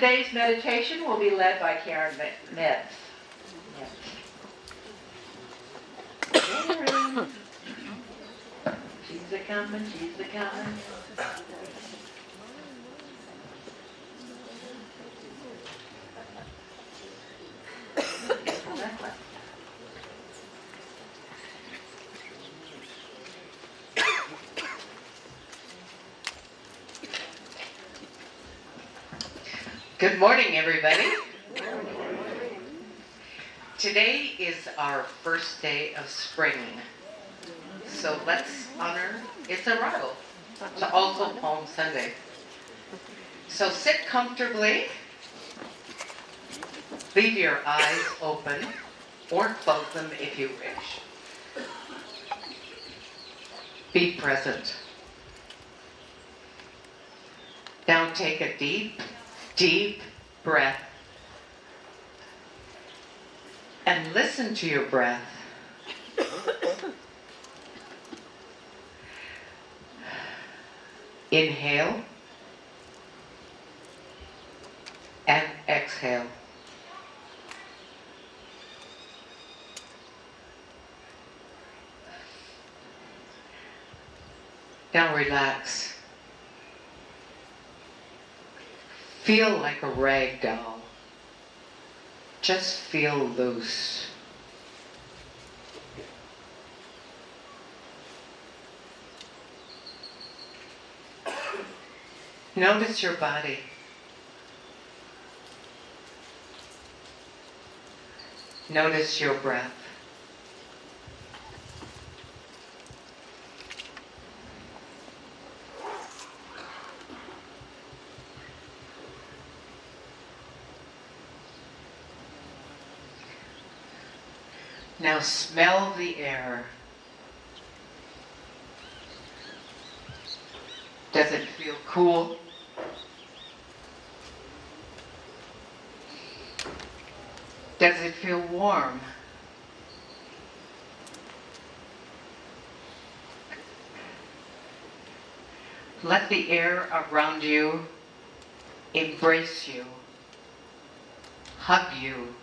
Today's meditation will be led by Karen Metz. She's a-comin', she's a-comin'. Good morning, everybody. Today is our first day of spring, so let's honor its arrival. It's also Palm Sunday. So sit comfortably, leave your eyes open, or close them if you wish. Be present. Now take a deep breath and listen to your breath. Inhale and exhale. Now relax. Feel like a rag doll. Just feel loose. Notice your body. Notice your breath. Now smell the air. Does it feel cool? Does it feel warm? Let the air around you embrace you, hug you.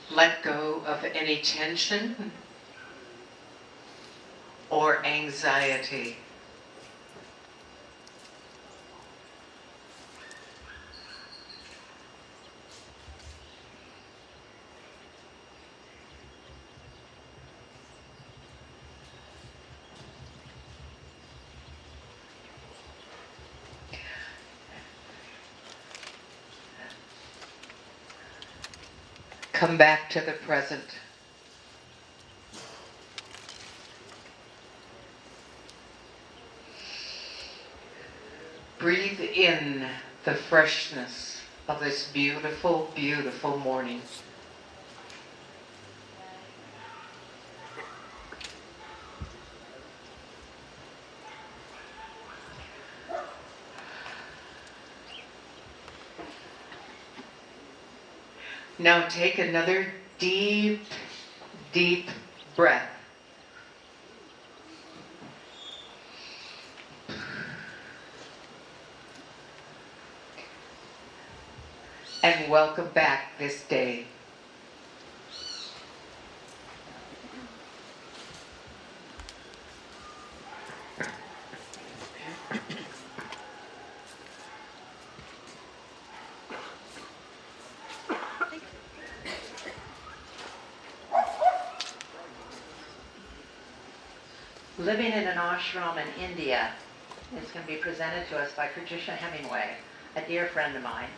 Let go of any tension or anxiety. Come back to the present. Breathe in the freshness of this beautiful, beautiful morning. Now take another deep breath. And welcome back this day. Living in an ashram in India is going to be presented to us by Patricia Hemingway, a dear friend of mine.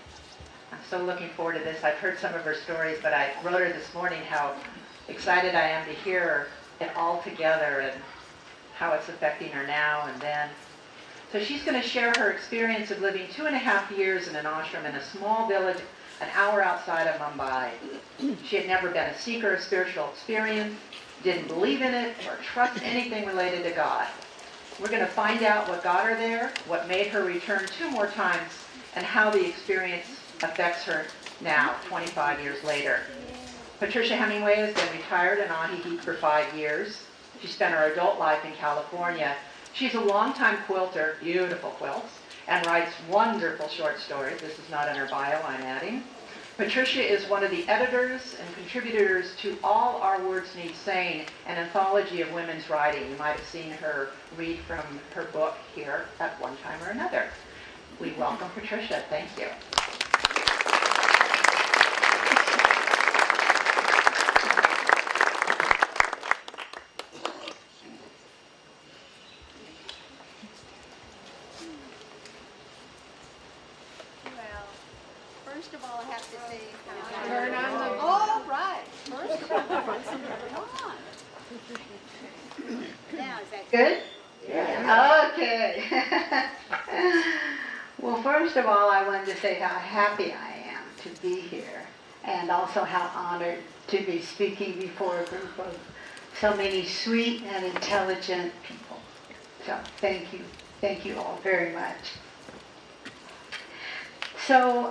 I'm so looking forward to this. I've heard some of her stories, but I wrote her this morning how excited I am to hear it all together and how it's affecting her now and then. So she's going to share her experience of living 2.5 years in an ashram in a small village an hour outside of Mumbai. She had never been a seeker of spiritual experience, didn't believe in it or trust anything related to God. We're going to find out what got her there, what made her return 2 more times, and how the experience affects her now, 25 years later. Patricia Hemingway has been retired in Ajijic for 5 years. She spent her adult life in California. She's a longtime quilter, beautiful quilts, and writes wonderful short stories. This is not in her bio, I'm adding. Patricia is one of the editors and contributors to All Our Words Need Saying, an anthology of women's writing. You might have seen her read from her book here at one time or another. We welcome Patricia. Thank you. First of all, I have to say, Turn on the. all right. First of all, turn something on. Now, is that Good? Yeah. Okay. Well, first of all, I wanted to say how happy I am to be here, and also how honored to be speaking before a group of so many sweet and intelligent people. So thank you. Thank you all very much. So,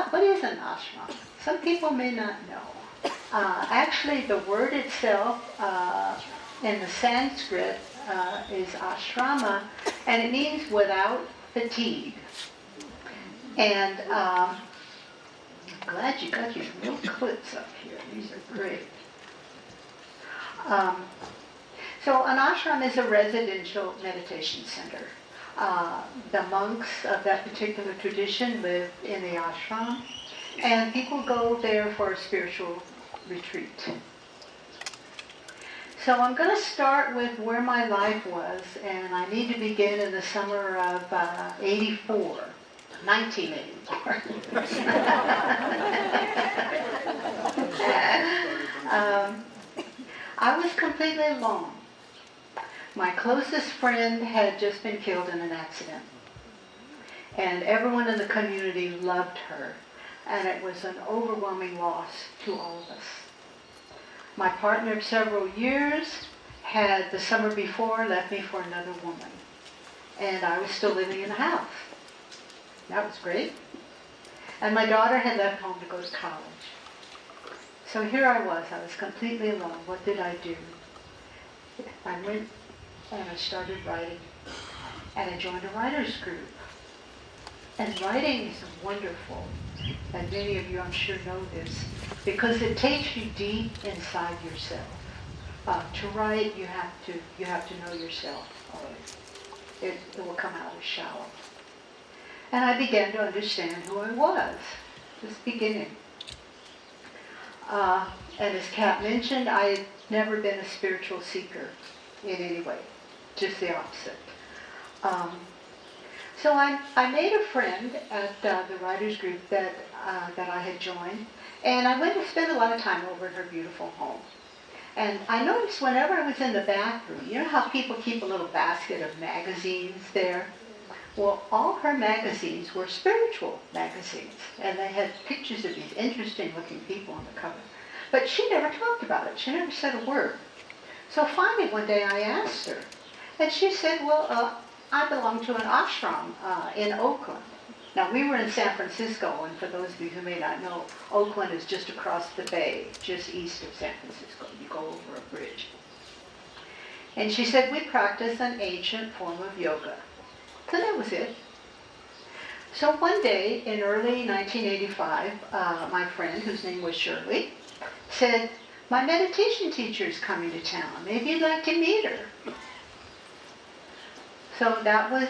what is an ashram? Some people may not know. Actually, the word itself in the Sanskrit is ashrama, and it means without fatigue. And I'm glad you got these little clips up here. These are great. So an ashram is a residential meditation center. The monks of that particular tradition live in the ashram, and people go there for a spiritual retreat. So I'm going to start with where my life was, and I need to begin in the summer of 1984. I was completely alone. My closest friend had just been killed in an accident. And everyone in the community loved her. And it was an overwhelming loss to all of us. My partner of several years had, the summer before, left me for another woman. And I was still living in the house. That was great. And my daughter had left home to go to college. So here I was completely alone. What did I do? I went and I started writing. And I joined a writer's group. And writing is wonderful. And many of you, I'm sure, know this, because it takes you deep inside yourself. To write, you have to know yourself. It will come out as shallow. And I began to understand who I was, just beginning. And as Kat mentioned, I had never been a spiritual seeker in any way, just the opposite. So I made a friend at the writers group that I had joined, and I went to spend a lot of time over at her beautiful home. And I noticed whenever I was in the bathroom, you know how people keep a little basket of magazines there? Well, all her magazines were spiritual magazines, and they had pictures of these interesting-looking people on the cover. But she never talked about it. She never said a word. So finally, one day I asked her, and she said, well, I belong to an ashram in Oakland. Now, we were in San Francisco, and for those of you who may not know, Oakland is just across the bay, just east of San Francisco. You go over a bridge. And she said, we practice an ancient form of yoga. So that was it. So one day in early 1985, my friend, whose name was Shirley, said, my meditation teacher is coming to town. Maybe you'd like to meet her. So that was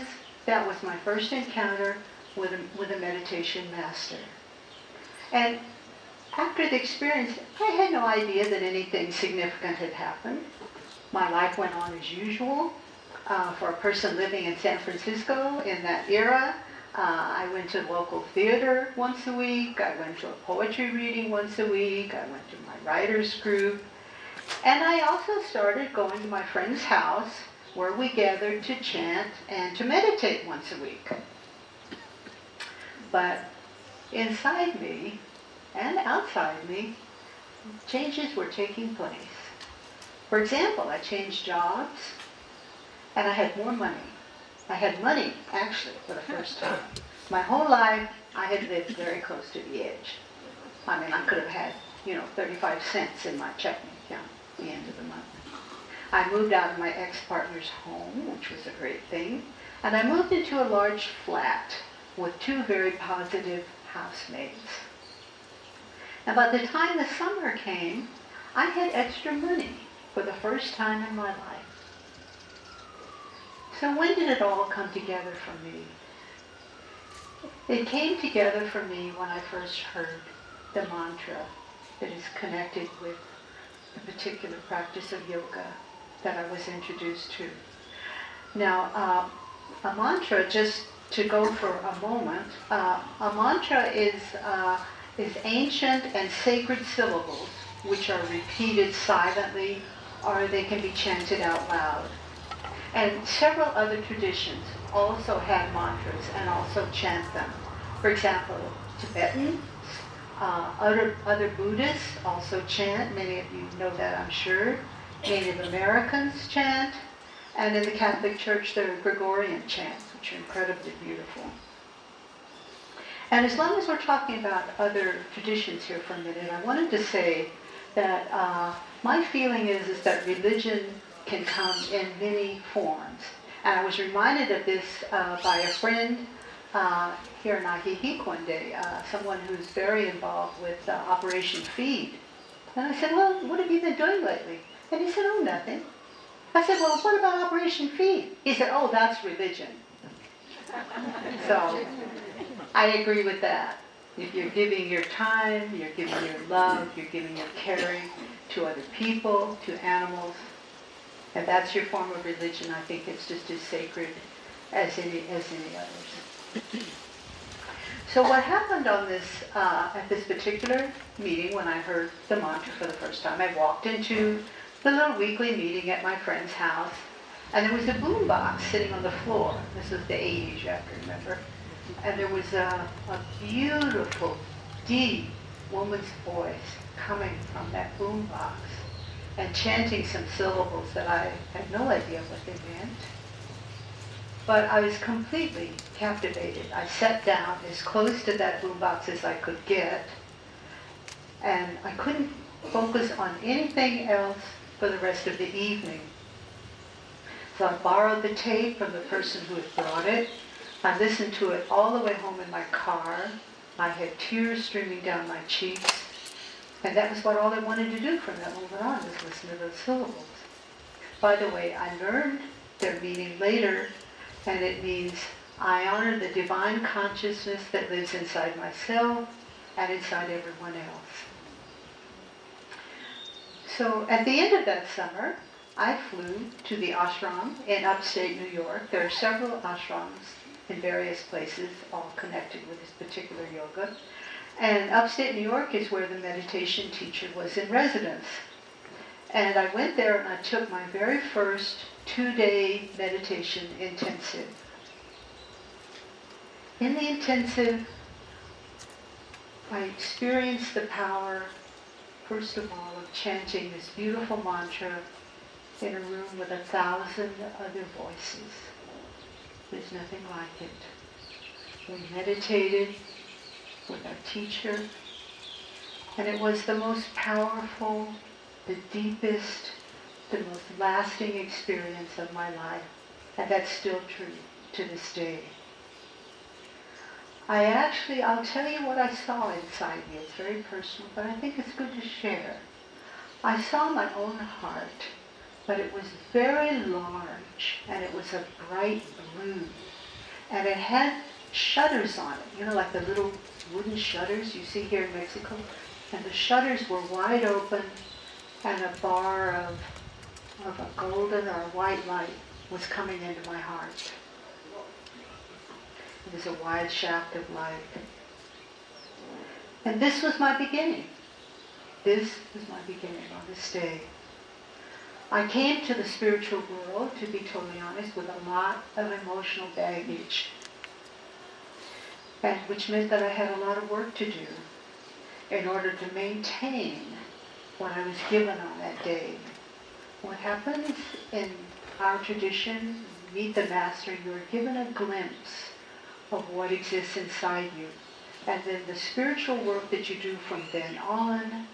my first encounter with a meditation master. And after the experience, I had no idea that anything significant had happened. My life went on as usual. For a person living in San Francisco in that era, I went to local theater once a week. I went to a poetry reading once a week. I went to my writers group. And I also started going to my friend's house where we gathered to chant and to meditate once a week. But inside me and outside me, changes were taking place. For example, I changed jobs and I had more money. I had money, actually, for the first time. My whole life, I had lived very close to the edge. I mean, I could have had, 35 cents in my checking account. the end of the month. I moved out of my ex-partner's home, which was a great thing, and I moved into a large flat with 2 very positive housemates. And by the time the summer came, I had extra money for the first time in my life. So when did it all come together for me? It came together for me when I first heard the mantra that is connected with the particular practice of yoga that I was introduced to. Now, a mantra, just to go for a moment, a mantra is ancient and sacred syllables which are repeated silently or they can be chanted out loud. And several other traditions also have mantras and also chant them. For example, Tibetans, other Buddhists also chant. Many of you know that, I'm sure. Native Americans chant. And in the Catholic Church, there are Gregorian chants, which are incredibly beautiful. And as long as we're talking about other traditions here for a minute, I wanted to say that my feeling is that religion can come in many forms. And I was reminded of this by a friend here in Ajijic one day, someone who's very involved with Operation Feed. And I said, well, what have you been doing lately? And he said, oh, nothing. I said, well, what about Operation Feed? He said, oh, that's religion. So I agree with that. If you're giving your time, you're giving your love, you're giving your caring to other people, to animals, and that's your form of religion, I think it's just as sacred as any others. So what happened on this at this particular meeting when I heard the mantra for the first time, I walked into the little weekly meeting at my friend's house, and there was a boom box sitting on the floor. This was the 80s, you have to remember. And there was a beautiful, deep woman's voice coming from that boom box and chanting some syllables that I had no idea what they meant. But I was completely captivated. I sat down as close to that boombox as I could get, and I couldn't focus on anything else for the rest of the evening. So I borrowed the tape from the person who had brought it. I listened to it all the way home in my car. I had tears streaming down my cheeks, and that was what all I wanted to do from that moment on, was listen to those syllables. By the way, I learned their meaning later, and it means I honor the divine consciousness that lives inside myself and inside everyone else. So at the end of that summer, I flew to the ashram in upstate New York. There are several ashrams in various places, all connected with this particular yoga. And upstate New York is where the meditation teacher was in residence. And I went there and I took my very first 2-day meditation intensive. In the intensive, I experienced the power, first of all, of chanting this beautiful mantra in a room with 1,000 other voices. There's nothing like it. We meditated with our teacher, and it was the most powerful, the deepest, the most lasting experience of my life, and that's still true to this day. I'll tell you what I saw inside me. It's very personal, but I think it's good to share. I saw my own heart, but it was very large, and it was a bright blue, and it had shutters on it, like the little wooden shutters you see here in Mexico, and the shutters were wide open, and a bar of a golden or a white light was coming into my heart. It was a wide shaft of light. And this was my beginning. This was my beginning on this day. I came to the spiritual world, to be totally honest, with a lot of emotional baggage, and which meant that I had a lot of work to do in order to maintain what I was given on that day. What happens in our tradition, meet the master, you're given a glimpse of what exists inside you. And then the spiritual work that you do from then on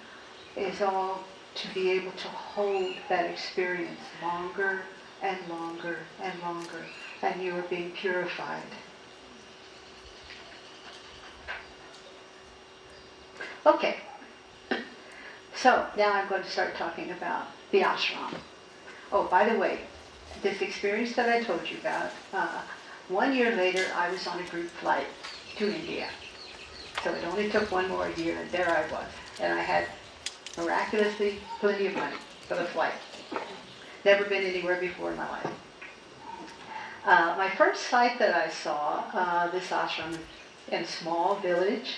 is all to be able to hold that experience longer and longer and longer, and you are being purified. Okay, so now I'm going to start talking about the ashram. Oh, by the way, this experience that I told you about, 1 year later I was on a group flight to India. So it only took one more year, and there I was. And I had miraculously plenty of money for the flight. Never been anywhere before in my life. My first sight that I saw, this ashram in a small village,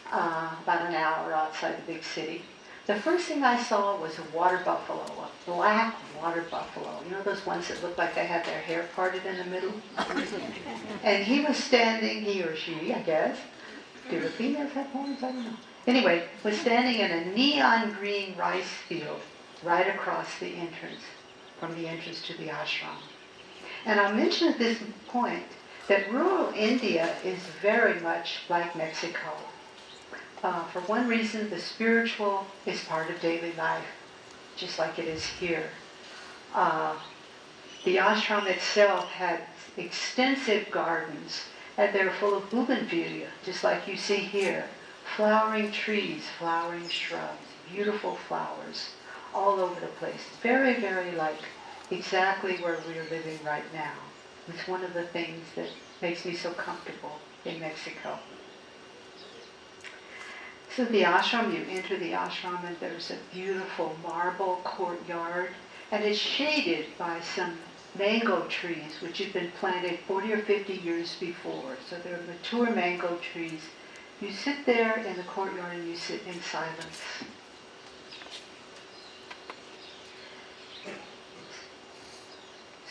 about an hour outside the big city. The first thing I saw was a water buffalo, a black water buffalo. You know those ones that look like they have their hair parted in the middle? And he was standing, he or she, I guess. Do the females have horns? I don't know. Anyway, was standing in a neon green rice field right across the entrance, from the entrance to the ashram. And I'll mention at this point that rural India is very much like Mexico. For one reason, the spiritual is part of daily life, just like it is here. The ashram itself had extensive gardens, and they're full of bougainvillea, just like you see here. Flowering trees, flowering shrubs, beautiful flowers all over the place. Very, very like exactly where we are living right now. It's one of the things that makes me so comfortable in Mexico. So the ashram, you enter the ashram and there's a beautiful marble courtyard, and it's shaded by some mango trees which had been planted 40 or 50 years before. So they're mature mango trees. You sit there in the courtyard and you sit in silence.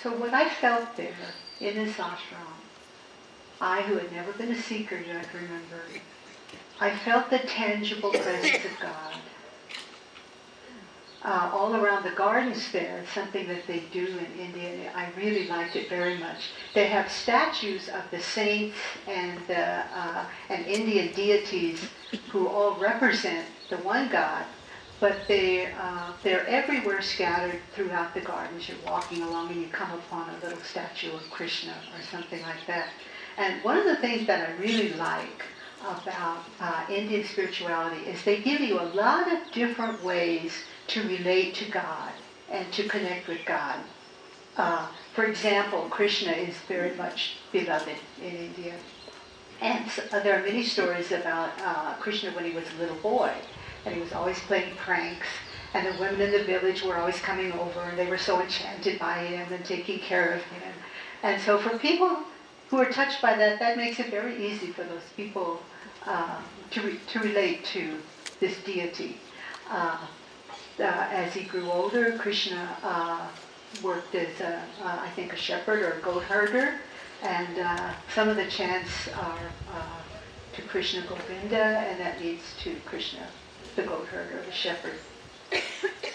So what I felt there in this ashram, I who had never been a seeker yet, remember, I felt the tangible presence of God. All around the gardens there, it's something that they do in India, and I really liked it very much. They have statues of the saints and Indian deities who all represent the one God, but they're everywhere scattered throughout the gardens. You're walking along and you come upon a little statue of Krishna or something like that. And one of the things that I really like about Indian spirituality is they give you a lot of different ways to relate to God and to connect with God. For example, Krishna is very much beloved in India. And there are many stories about Krishna when he was a little boy, and he was always playing pranks, and the women in the village were always coming over, and they were so enchanted by him and taking care of him. And so for people who are touched by that, that makes it very easy for those people to relate to this deity. As he grew older, Krishna worked as, I think, a shepherd or a goat herder, and some of the chants are to Krishna Govinda, and that leads to Krishna, the goat herder, the shepherd.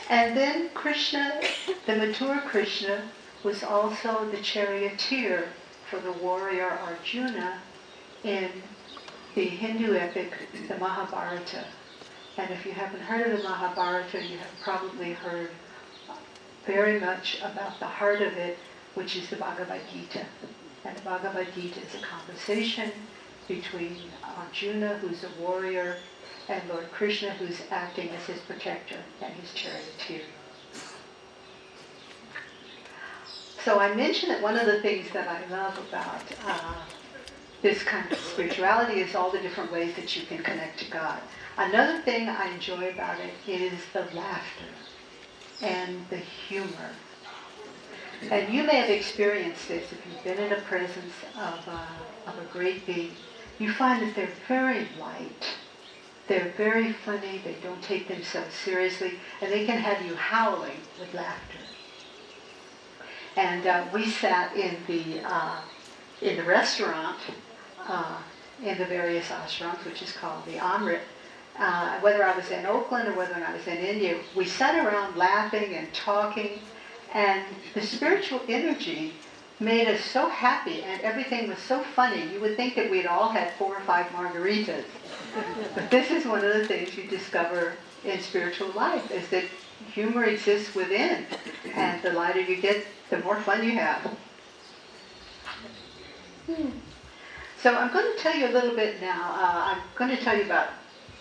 And then Krishna, the mature Krishna, was also the charioteer for the warrior Arjuna in the Hindu epic, the Mahabharata. And if you haven't heard of the Mahabharata, you have probably heard very much about the heart of it, which is the Bhagavad Gita. And the Bhagavad Gita is a conversation between Arjuna, who's a warrior, and Lord Krishna, who's acting as his protector and his charioteer. So I mentioned that one of the things that I love about this kind of spirituality is all the different ways that you can connect to God. Another thing I enjoy about it is the laughter and the humor. And you may have experienced this if you've been in the presence of a great being. You find that they're very light. They're very funny. They don't take themselves seriously. And they can have you howling with laughter. And we sat in the restaurant in the various ashrams, which is called the Amrit. Whether I was in Oakland or whether I was in India, we sat around laughing and talking, and the spiritual energy made us so happy, and everything was so funny. You would think that we'd all had 4 or 5 margaritas. But this is one of the things you discover in spiritual life, is that humor exists within, and the lighter you get, the more fun you have. So I'm going to tell you a little bit now. I'm going to tell you about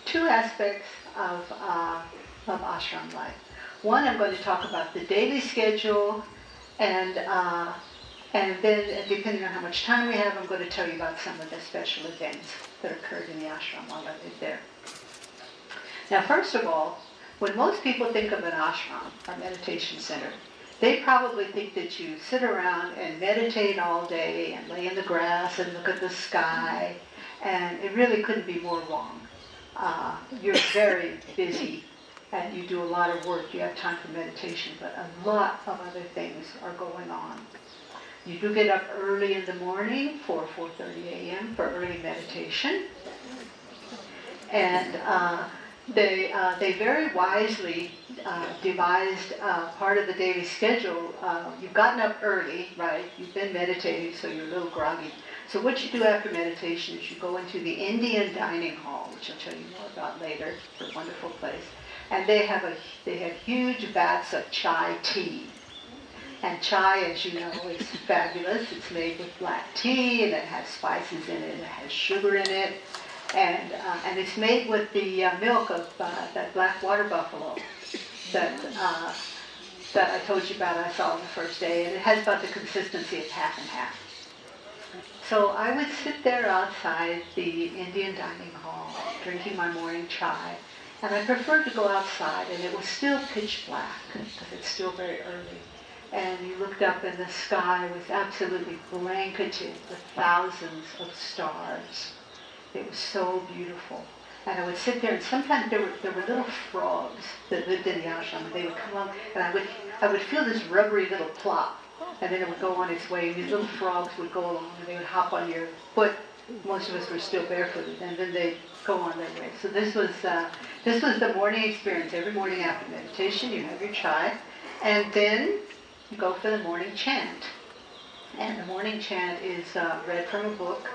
two aspects of ashram life. One, I'm going to talk about the daily schedule, and then, depending on how much time we have, I'm going to tell you about some of the special events that occurred in the ashram while I lived there. Now, first of all, when most people think of an ashram, or meditation center, they probably think that you sit around and meditate all day and lay in the grass and look at the sky, and it really couldn't be more wrong. You're very busy and you do a lot of work. You have time for meditation, but a lot of other things are going on. You do get up early in the morning for 4:30 a.m. for early meditation, and they very wisely devised part of the daily schedule. You've gotten up early, right? You've been meditating, so you're a little groggy. So what you do after meditation is you go into the Indian dining hall, which I'll tell you more about later. It's a wonderful place. And they have huge vats of chai tea. And chai, as you know, is fabulous. It's made with black tea, and it has spices in it, and it has sugar in it. And it's made with the milk of that black water buffalo that I told you about, I saw on the first day. And it has about the consistency of half and half. So I would sit there outside the Indian dining hall, drinking my morning chai. And I preferred to go outside, and it was still pitch black, because it's still very early. And you looked up, and the sky was absolutely blanketed with thousands of stars. It was so beautiful. And I would sit there, and sometimes there were little frogs that lived in the ashram, and they would come along, and I would feel this rubbery little plop, and then it would go on its way, and these little frogs would go along, and they would hop on your foot. Most of us were still barefooted, and then they'd go on their way. So this was the morning experience. Every morning after meditation, you have your chai, and then you go for the morning chant. And the morning chant is read from a book,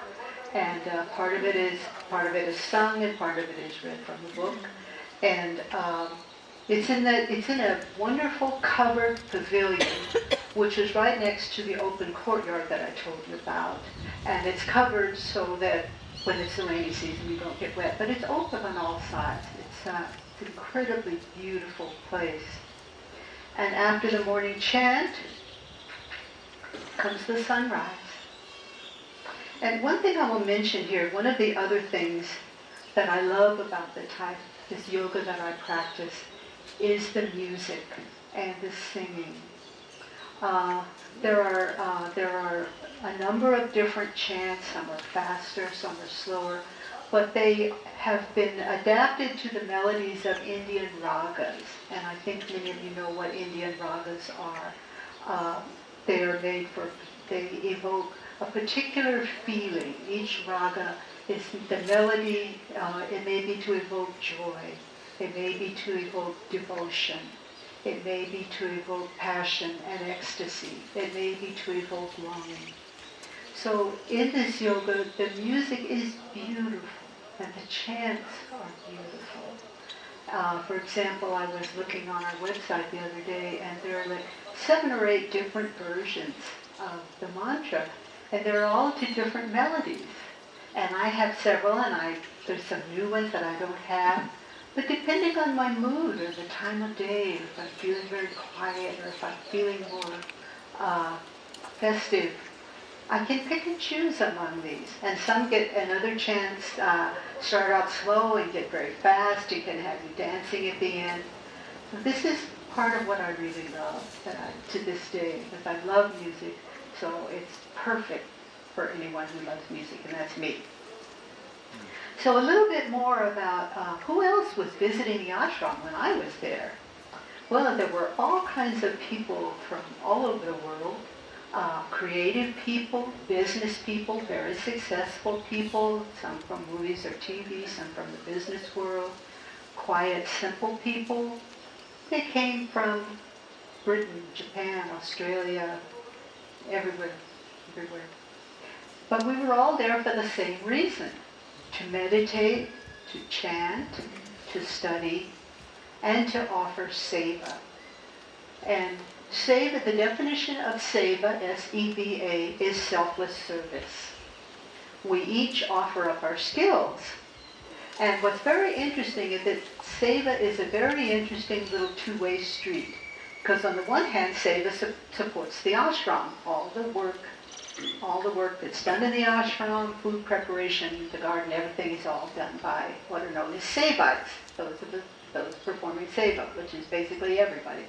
and part of it is sung, and part of it is read from a book. And it's in a wonderful covered pavilion, which is right next to the open courtyard that I told you about. And it's covered so that when it's the rainy season, you don't get wet. But it's open on all sides. It's an incredibly beautiful place. And after the morning chant comes the sunrise. And one thing I will mention here, one of the other things that I love about this yoga that I practice, is the music and the singing. There are a number of different chants. Some are faster, some are slower, but they have been adapted to the melodies of Indian ragas. And I think many of you know what Indian ragas are. They evoke a particular feeling. Each raga is the melody. It may be to evoke joy. It may be to evoke devotion. It may be to evoke passion and ecstasy. It may be to evoke longing. So in this yoga, the music is beautiful, and the chants are beautiful. For example, I was looking on our website the other day, and there are like 7 or 8 different versions of the mantra, and they're all to different melodies. And I have several, and there's some new ones that I don't have. But depending on my mood or the time of day, if I'm feeling very quiet or if I'm feeling more festive, I can pick and choose among these. And other chants start out slow and get very fast. You can have you dancing at the end. So this is part of what I really love to this day, because I love music. So it's perfect for anyone who loves music, and that's me. So a little bit more about who else was visiting the ashram when I was there. Well, there were all kinds of people from all over the world. Creative people, business people, very successful people, some from movies or TV, some from the business world. Quiet, simple people. They came from Britain, Japan, Australia, everywhere. But we were all there for the same reason. To meditate, to chant, to study, and to offer seva. And seva, the definition of seva, S-E-V-A, is selfless service. We each offer up our skills. And what's very interesting is that seva is a very interesting little two-way street. Because on the one hand, seva supports the ashram, all the work that's done in the ashram, food preparation, the garden, everything is all done by what are known as sevites, those performing seva, which is basically everybody.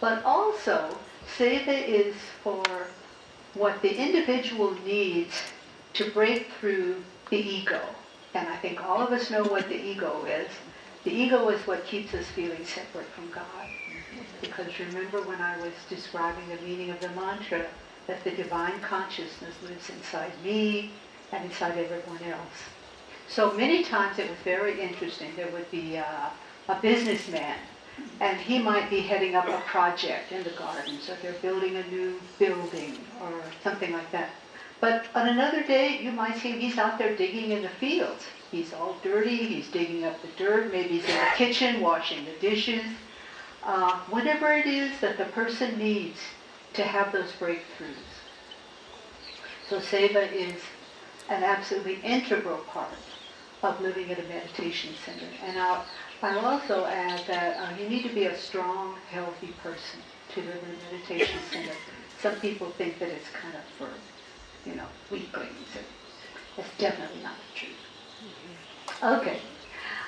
But also, seva is for what the individual needs to break through the ego. And I think all of us know what the ego is. The ego is what keeps us feeling separate from God. Because remember when I was describing the meaning of the mantra, that the divine consciousness lives inside me and inside everyone else. So many times it was very interesting. There would be a businessman, and he might be heading up a project in the garden, so they're building a new building or something like that. But on another day, you might see him, he's out there digging in the fields. He's all dirty, he's digging up the dirt, maybe he's in the kitchen washing the dishes. Whatever it is that the person needs to have those breakthroughs. So seva is an absolutely integral part of living at a meditation center. And I'll also add that you need to be a strong, healthy person to live in a meditation center. Some people think that it's kind of for, weaklings. That's definitely not the truth. Okay.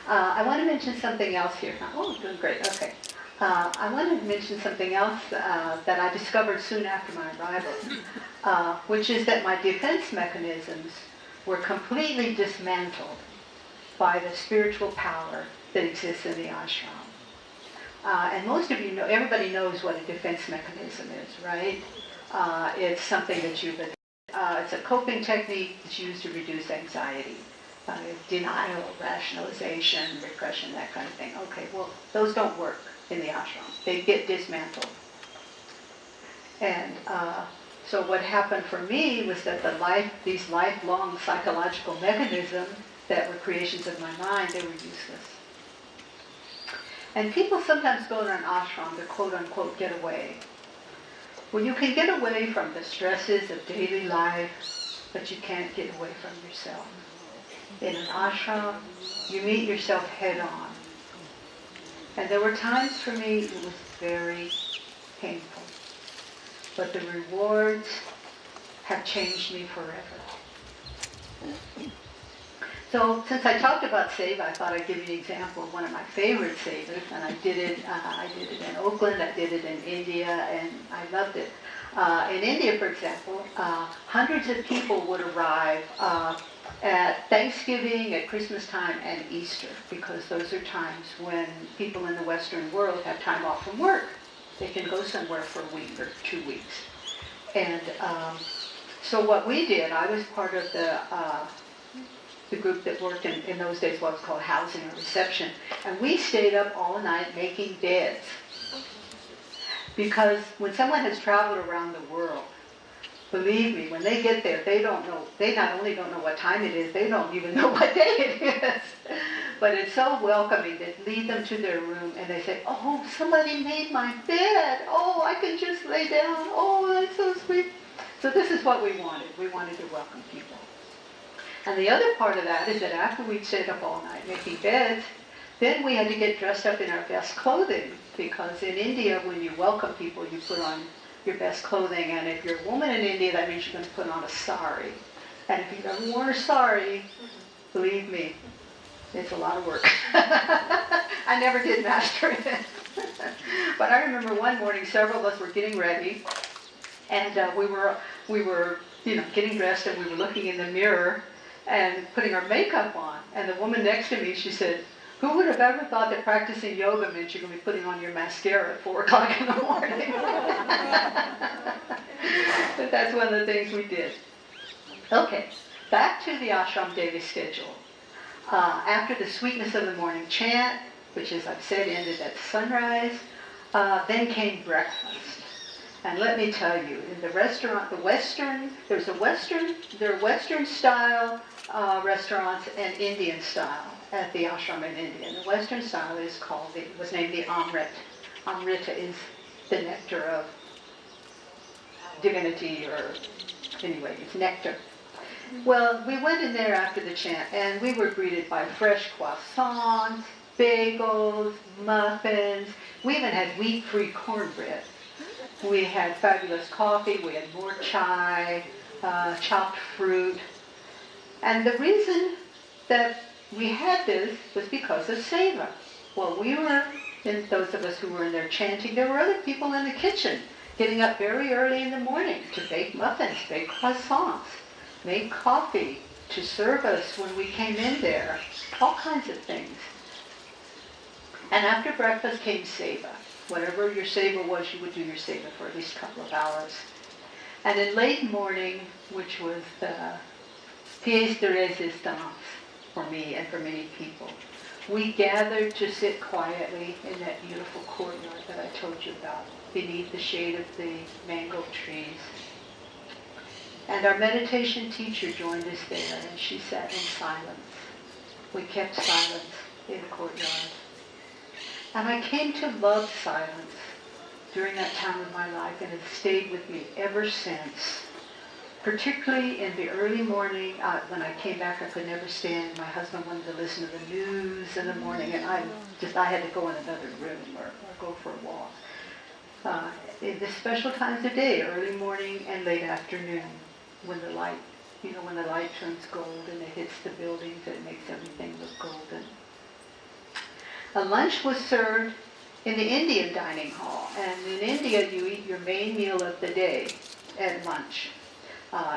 I want to mention something else here. Oh, doing great. Okay. I wanted to mention something else that I discovered soon after my arrival, which is that my defense mechanisms were completely dismantled by the spiritual power that exists in the ashram. And most of you know, everybody knows what a defense mechanism is, right? It's something that it's a coping technique that's used to reduce anxiety. Denial, rationalization, repression, that kind of thing. Okay, well, those don't work in the ashram. They get dismantled. And so what happened for me was that these lifelong psychological mechanisms that were creations of my mind, they were useless. And people sometimes go to an ashram to quote-unquote get away. Well, you can get away from the stresses of daily life, but you can't get away from yourself. In an ashram, you meet yourself head-on. And there were times for me it was very painful. But the rewards have changed me forever. So since I talked about seva, I thought I'd give you an example of one of my favorite sevas. And I did it in Oakland, I did it in India, and I loved it. In India, for example, hundreds of people would arrive at Thanksgiving, at Christmas time, and Easter, because those are times when people in the Western world have time off from work. They can go somewhere for a week or 2 weeks. And so what we did, I was part of the group that worked in those days, what was called housing or reception, and we stayed up all night making beds. Because when someone has traveled around the world, believe me, when they get there, they not only don't know what time it is, they don't even know what day it is. But it's so welcoming to lead them to their room and they say, oh, somebody made my bed. Oh, I can just lay down. Oh, that's so sweet. So this is what we wanted. We wanted to welcome people. And the other part of that is that after we'd stayed up all night making beds, then we had to get dressed up in our best clothing, because in India, when you welcome people, you put on your best clothing, and if you're a woman in India, that means you're going to put on a sari. And if you've never worn a sari, believe me, it's a lot of work. I never did master it. But I remember one morning, several of us were getting ready, and we were getting dressed, and we were looking in the mirror and putting our makeup on. And the woman next to me, she said, who would have ever thought that practicing yoga meant you're going to be putting on your mascara at 4 o'clock in the morning? But that's one of the things we did. Okay, back to the ashram daily schedule. After the sweetness of the morning chant, which, as I've said, ended at sunrise, then came breakfast. And let me tell you, in the restaurant, there are Western style restaurants and Indian style. at the ashram in India. The Western style is was named the Amrit. Amrita is the nectar of divinity, or anyway, it's nectar. Well, we went in there after the chant, and we were greeted by fresh croissants, bagels, muffins. We even had wheat-free cornbread. We had fabulous coffee. We had more chai, chopped fruit. And the reason that we had this was because of seva. Well, we were, and those of us who were in there chanting, there were other people in the kitchen getting up very early in the morning to bake muffins, bake croissants, make coffee, to serve us when we came in there, all kinds of things. And after breakfast came seva. Whatever your seva was, you would do your seva for at least a couple of hours. And in late morning, which was the pièce de résistance for me and for many people, we gathered to sit quietly in that beautiful courtyard that I told you about, beneath the shade of the mango trees. And our meditation teacher joined us there, and she sat in silence. We kept silence in the courtyard. And I came to love silence during that time of my life, and it's stayed with me ever since. Particularly in the early morning, when I came back, I could never stand. My husband wanted to listen to the news in the morning, and I had to go in another room or go for a walk. In the special times of day, early morning and late afternoon, when the light turns gold and it hits the buildings, it makes everything look golden. A lunch was served in the Indian dining hall, and in India you eat your main meal of the day at lunch.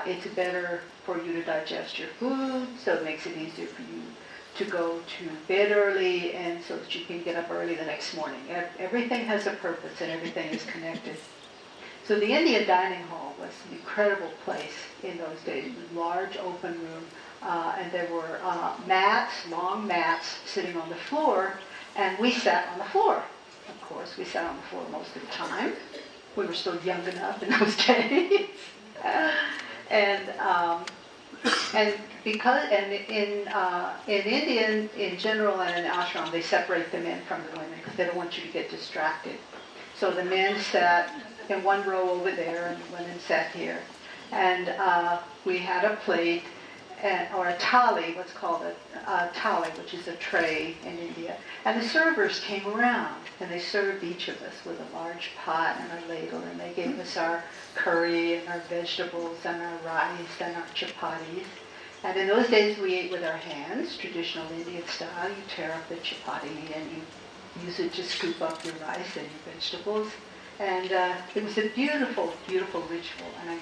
It's better for you to digest your food, so it makes it easier for you to go to bed early, and so that you can get up early the next morning. Everything has a purpose and everything is connected. So the Indian dining hall was an incredible place in those days. It was a large open room, and there were long mats sitting on the floor, and we sat on the floor. Of course, we sat on the floor most of the time. We were still young enough in those days. In India in general and in ashram, they separate the men from the women because they don't want you to get distracted. So the men sat in one row over there, and the women sat here. And we had a plate, or a thali, what's called a thali, which is a tray in India. And the servers came around, and they served each of us with a large pot and a ladle, and they gave us our curry and our vegetables and our rice and our chapatis. And in those days we ate with our hands, traditional Indian style. You tear up the chapati and you use it to scoop up your rice and your vegetables. And it was a beautiful, beautiful ritual, and I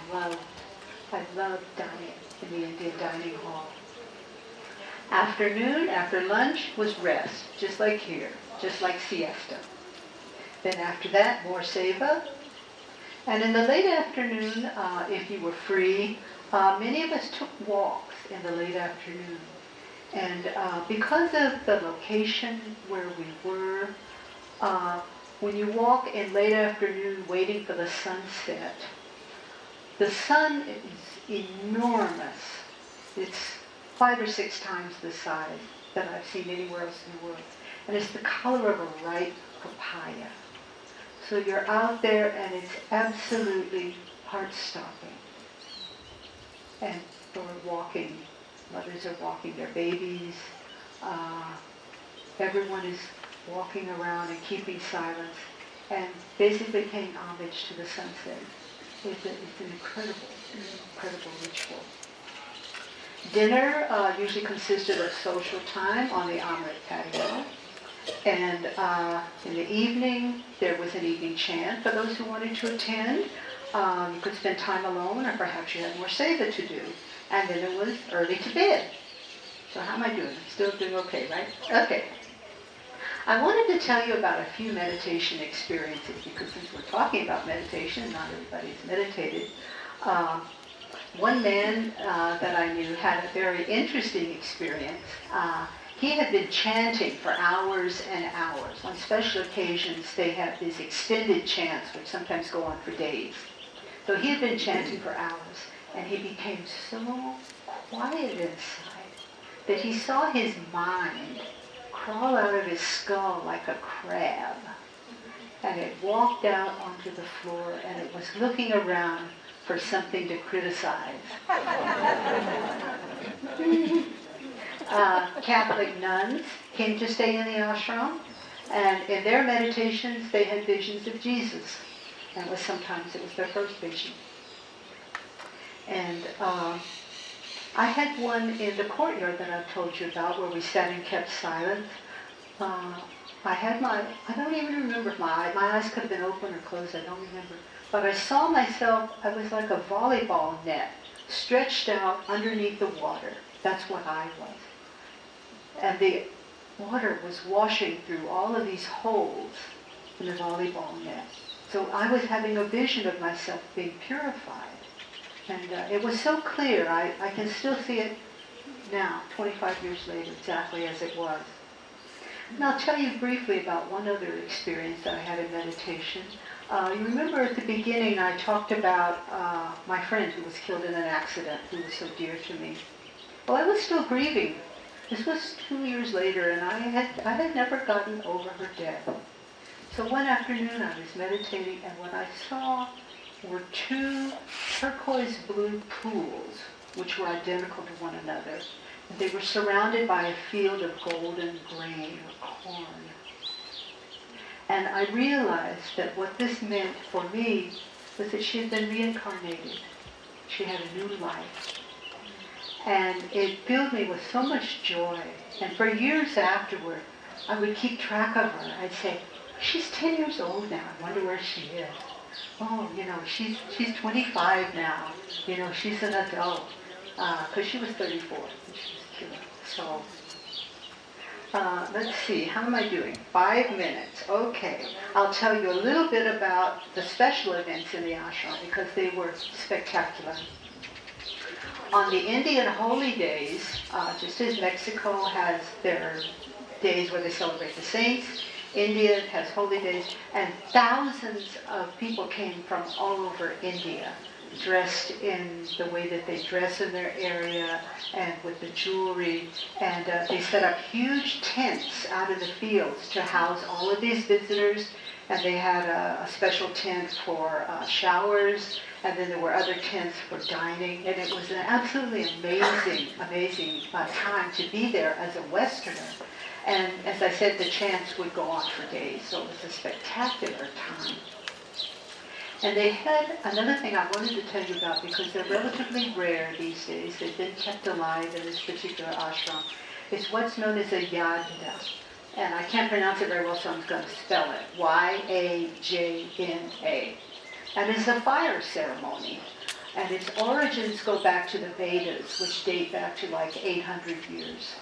loved dining in the Indian dining hall. Afternoon, after lunch, was rest, just like here, just like siesta. Then after that, more seva. And in the late afternoon, if you were free, many of us took walks in the late afternoon. And because of the location where we were, when you walk in late afternoon waiting for the sunset, the sun is enormous. It's 5 or 6 times the size that I've seen anywhere else in the world. And it's the color of a ripe papaya. So you're out there and it's absolutely heart-stopping. And we're walking, mothers are walking their babies. Everyone is walking around and keeping silence and basically paying homage to the sunset. It's an incredible ritual. Dinner usually consisted of social time on the Amrit patio. And in the evening, there was an evening chant for those who wanted to attend. You could spend time alone, or perhaps you had more seva to do. And then it was early to bed. So how am I doing? I'm still doing okay, right? Okay. I wanted to tell you about a few meditation experiences, because since we're talking about meditation, not everybody's meditated. One man that I knew had a very interesting experience. He had been chanting for hours and hours. On special occasions, they have these extended chants, which sometimes go on for days. So he had been chanting for hours, and he became so quiet inside that he saw his mind crawl out of his skull like a crab. And it walked out onto the floor and it was looking around for something to criticize. Catholic nuns came to stay in the ashram, and in their meditations they had visions of Jesus. And sometimes it was their first vision. And I had one in the courtyard that I've told you about where we sat and kept silence. I don't even remember if my eyes could have been open or closed, I don't remember. But I saw myself, I was like a volleyball net, stretched out underneath the water. That's what I was. And the water was washing through all of these holes in the volleyball net. So I was having a vision of myself being purified. And it was so clear, I can still see it now, 25 years later, exactly as it was. And I'll tell you briefly about one other experience that I had in meditation. You remember at the beginning I talked about my friend who was killed in an accident, who was so dear to me. Well, I was still grieving. This was 2 years later, and I had never gotten over her death. So one afternoon I was meditating, and what I saw were two turquoise blue pools, which were identical to one another. And they were surrounded by a field of golden grain or corn. And I realized that what this meant for me was that she had been reincarnated. She had a new life. And it filled me with so much joy. And for years afterward, I would keep track of her. I'd say, she's 10 years old now. I wonder where she is. Oh, she's 25 now. She's an adult. Because she was 34 when she was killed. So, let's see, how am I doing? 5 minutes. Okay. I'll tell you a little bit about the special events in the ashram because they were spectacular. On the Indian holy days, just as Mexico has their days where they celebrate the saints, India has holy days, and thousands of people came from all over India, dressed in the way that they dress in their area and with the jewelry. And they set up huge tents out in the fields to house all of these visitors. And they had a special tent for showers, and then there were other tents for dining. And it was an absolutely amazing time to be there as a Westerner. And as I said, the chants would go on for days, so it was a spectacular time. And they had another thing I wanted to tell you about because they're relatively rare these days. They've been kept alive in this particular ashram. It's what's known as a yajna. And I can't pronounce it very well, so I'm going to spell it. Y-A-J-N-A. And it's a fire ceremony. And its origins go back to the Vedas, which date back to like 800 years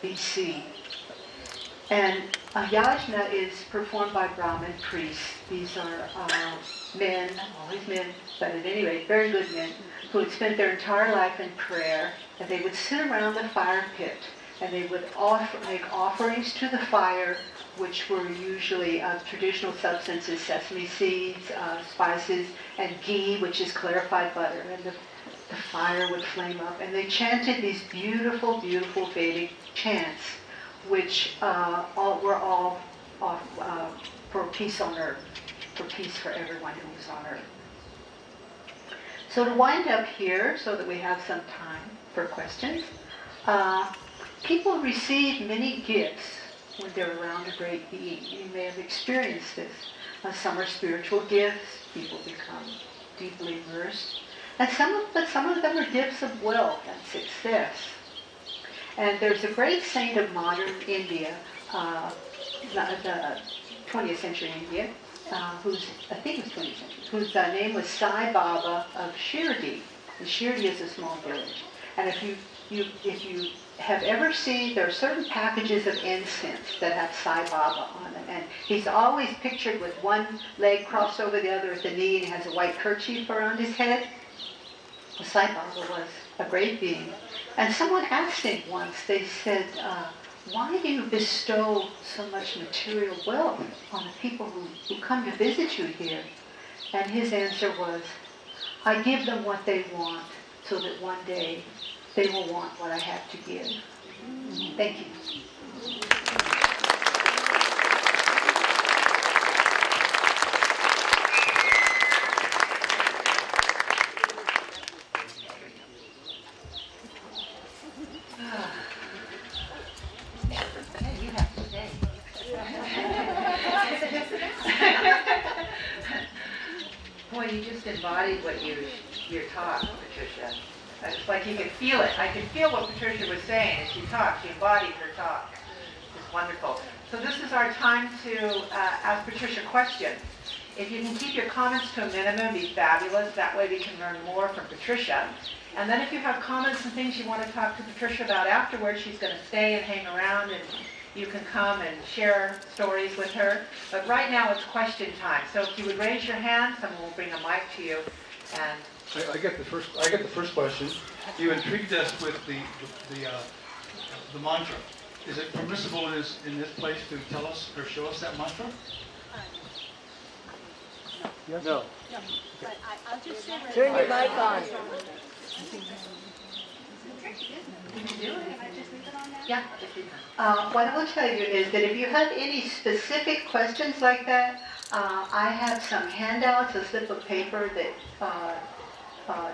BC. And a yajna is performed by Brahmin priests. These are men, always men, but at any rate, very good men, who had spent their entire life in prayer, and they would sit around the fire pit, and they would make offerings to the fire, which were usually traditional substances, sesame seeds, spices, and ghee, which is clarified butter, and the fire would flame up. And they chanted these beautiful, beautiful Vedic chants, which were all for peace on earth, for peace for everyone who was on earth. So to wind up here, so that we have some time for questions, people receive many gifts when they're around a great being. You may have experienced this. Some are spiritual gifts. People become deeply immersed. And some of them are gifts of wealth and success. And there's a great saint of modern India, the 20th century India, whose name was Sai Baba of Shirdi. And Shirdi is a small village. And if you have ever seen, there are certain packages of incense that have Sai Baba on them. And he's always pictured with one leg crossed over the other at the knee, and he has a white kerchief around his head. Well, Sai Baba was a great being. And someone asked him once, they said, why do you bestow so much material wealth on the people who come to visit you here? And his answer was, I give them what they want so that one day they will want what I have to give. Thank you. Hey, you have to stay. Boy, you just embodied what your talk, Patricia. It's like you could feel it. I could feel what Patricia was saying as she talked. She embodied her talk. It's wonderful. So this is our time to ask Patricia questions. If you can keep your comments to a minimum, be fabulous. That way we can learn more from Patricia. And then if you have comments and things you want to talk to Patricia about afterwards, she's going to stay and hang around, and you can come and share stories with her. But right now it's question time. So if you would raise your hand, someone will bring a mic to you. And I get the first question. You intrigued us with the mantra. Is it permissible in this place to tell us or show us that mantra? Yes? No. But I'll just say right Turn your mic on. yeah. What I will tell you is that if you have any specific questions like that, I have some handouts, a slip of paper that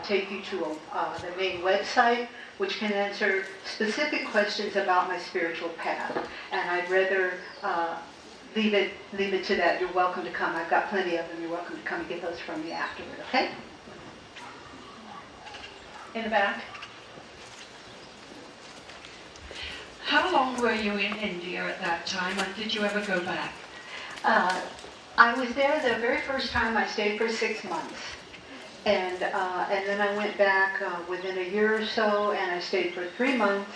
take you to the main website, which can answer specific questions about my spiritual path. And I'd rather leave it to that. You're welcome to come. I've got plenty of them. You're welcome to come and get those from me afterward, okay? In the back. How long were you in India at that time, and did you ever go back? I was there the very first time. I stayed for 6 months. And then I went back within a year or so, and I stayed for 3 months.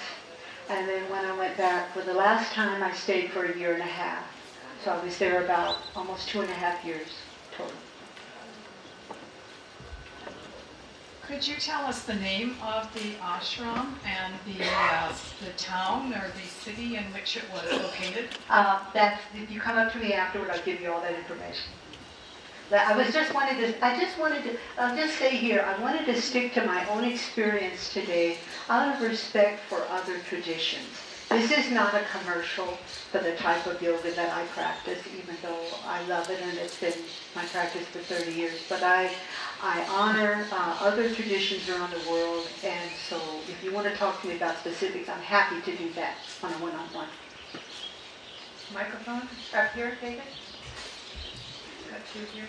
And then when I went back for the last time, I stayed for a year and a half. So I was there about almost 2.5 years total. Could you tell us the name of the ashram and the town or the city in which it was located? If you come up to me afterward, I'll give you all that information. I'll just say here, I wanted to stick to my own experience today out of respect for other traditions. This is not a commercial for the type of yoga that I practice, even though I love it and it's been my practice for 30 years. But I honor other traditions around the world, and so if you want to talk to me about specifics, I'm happy to do that on a one-on-one. Microphone up here, David. Got two here.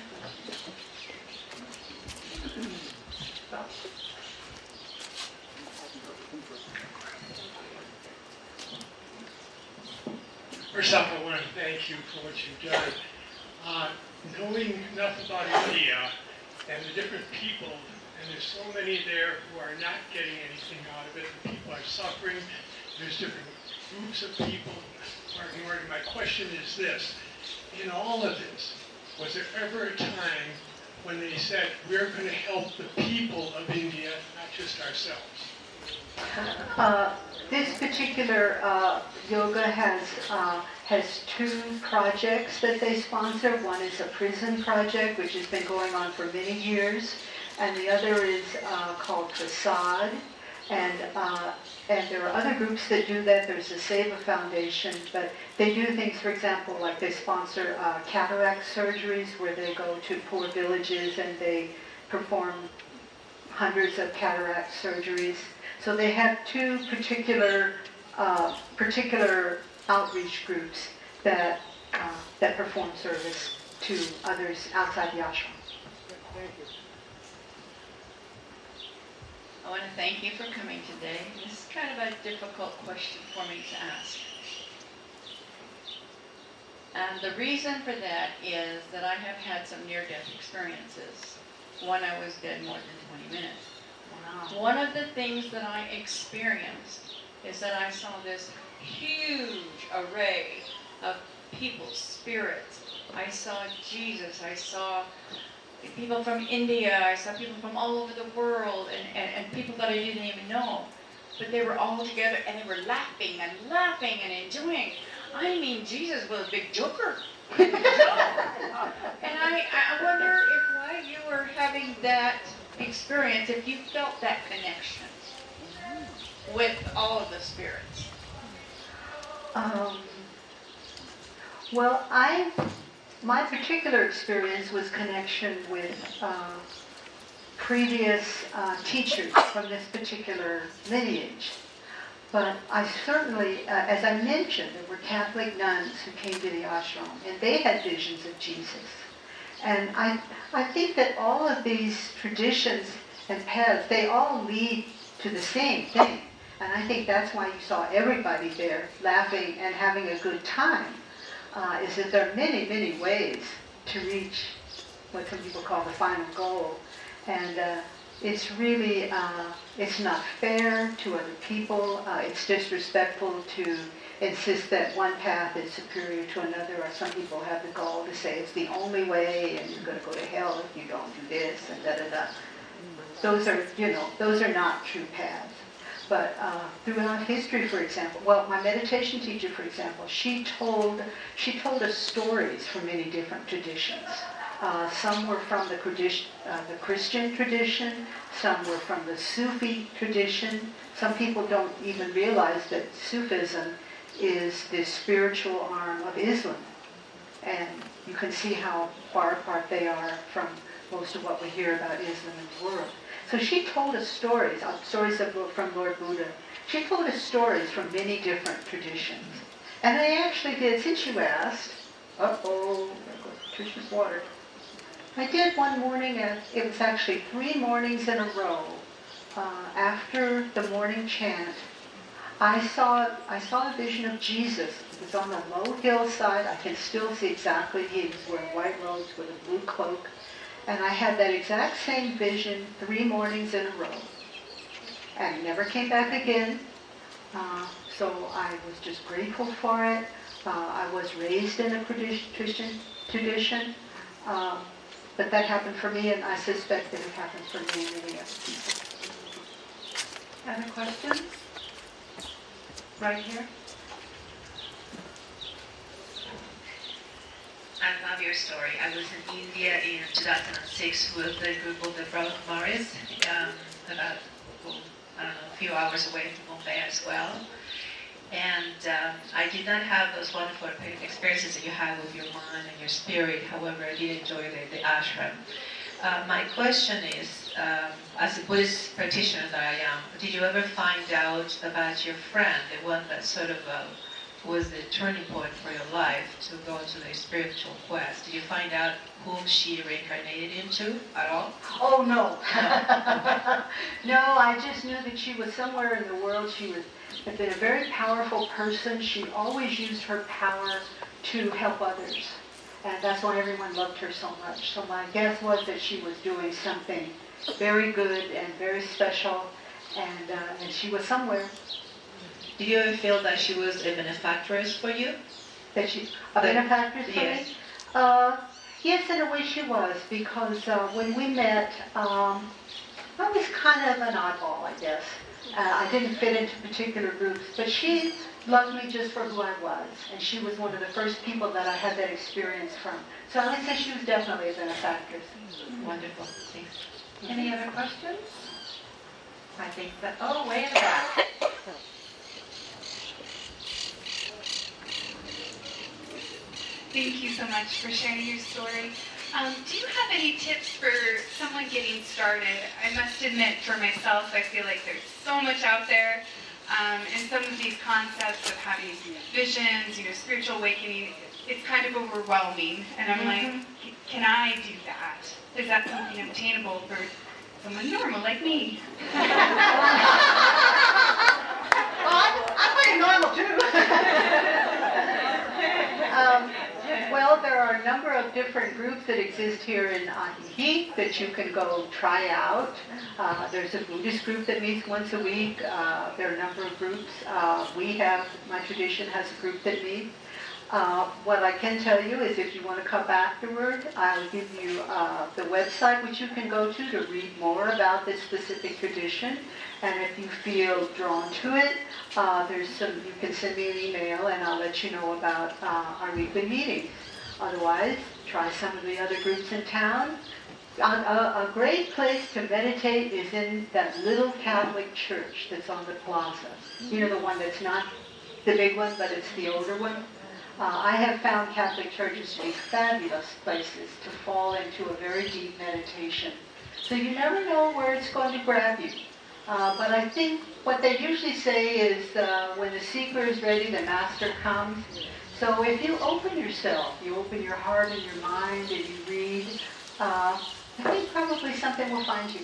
Stop. First off, I want to thank you for what you've done. Knowing enough about India and the different people, and there's so many there who are not getting anything out of it. The people are suffering. There's different groups of people who are ignoring. My question is this. In all of this, was there ever a time when they said, we're going to help the people of India, not just ourselves? This particular yoga has two projects that they sponsor. One is a prison project, which has been going on for many years, and the other is called Prasad. And there are other groups that do that. There's the Seva Foundation, but they do things, for example, like they sponsor cataract surgeries, where they go to poor villages and they perform hundreds of cataract surgeries. So they have two particular outreach groups that perform service to others outside the ashram. Thank you. I want to thank you for coming today. This is kind of a difficult question for me to ask. And the reason for that is that I have had some near-death experiences. One, I was dead more than 20 minutes. Wow. One of the things that I experienced is that I saw this huge array of people's spirits. I saw Jesus. I saw people from India. I saw people from all over the world, and people that I didn't even know. But they were all together, and they were laughing and enjoying. I mean, Jesus was a big joker. And I wonder if while you were having that experience, if you felt that connection with all of the spirits. Um, well, my particular experience was connection with previous teachers from this particular lineage. But I certainly, as I mentioned, there were Catholic nuns who came to the ashram, and they had visions of Jesus. And I think that all of these traditions and paths, they all lead to the same thing. And I think that's why you saw everybody there laughing and having a good time, is that there are many, many ways to reach what some people call the final goal. And it's really, it's not fair to other people. It's disrespectful to insist that one path is superior to another, or some people have the gall to say it's the only way and you're going to go to hell if you don't do this and da-da-da. Those are, those are not true paths. But throughout history, for example, well, my meditation teacher, for example, she told us stories from many different traditions. Some were from the Christian tradition, some were from the Sufi tradition. Some people don't even realize that Sufism is the spiritual arm of Islam. And you can see how far apart they are from most of what we hear about Islam in the world. So she told us stories from Lord Buddha. She told us stories from many different traditions. And I actually did, since you asked, there goes Patricia's water. I did one morning, it was actually 3 mornings in a row, after the morning chant, I saw a vision of Jesus. It was on a low hillside. I can still see exactly. He was wearing white robes with a blue cloak. And I had that exact same vision 3 mornings in a row. And it never came back again. So I was just grateful for it. I was raised in a Christian tradition. But that happened for me, and I suspect that it happens for many, many other people. Other questions? Right here. I love your story. I was in India in 2006 with a group of the Brahmakumaris, about, a few hours away from Mumbai as well. And I did not have those wonderful experiences that you had with your mind and your spirit. However, I did enjoy the ashram. My question is, as a Buddhist practitioner that I am, did you ever find out about your friend, the one that sort of was the turning point for your life to go into the spiritual quest? Did you find out whom she reincarnated into at all? Oh, no. No, I just knew that she was somewhere in the world. She had been a very powerful person. She always used her power to help others. And that's why everyone loved her so much. So my guess was that she was doing something very good and very special. And she was somewhere. Did you ever feel that she was a benefactress for you? That she, a benefactress for yes. me? Yes, in a way she was, because when we met, I was kind of an oddball, I guess. I didn't fit into particular groups, but she loved me just for who I was, and she was one of the first people that I had that experience from. So I would say she was definitely a benefactress. Wonderful. Thanks. Any other questions? I think that, way in the back. Thank you so much for sharing your story. Do you have any tips for someone getting started? I must admit, for myself, I feel like there's so much out there, and some of these concepts of having visions, spiritual awakening, it's kind of overwhelming. And I'm like, can I do that? Is that something obtainable for someone normal like me? I'm pretty normal too. Well, there are a number of different groups that exist here in Ajijic that you can go try out. There's a Buddhist group that meets once a week. There are a number of groups. My tradition has a group that meets. What I can tell you is if you want to come afterward, I'll give you the website which you can go to read more about this specific tradition. And if you feel drawn to it, you can send me an email and I'll let you know about our weekly meetings. Otherwise, try some of the other groups in town. A great place to meditate is in that little Catholic church that's on the plaza. The one that's not the big one, but it's the older one. I have found Catholic churches to be fabulous places to fall into a very deep meditation. So you never know where it's going to grab you. But I think what they usually say is when the seeker is ready, the master comes. So if you open yourself, you open your heart and your mind and you read, I think probably something will find you.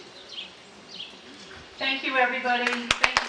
Thank you, everybody. Thank you.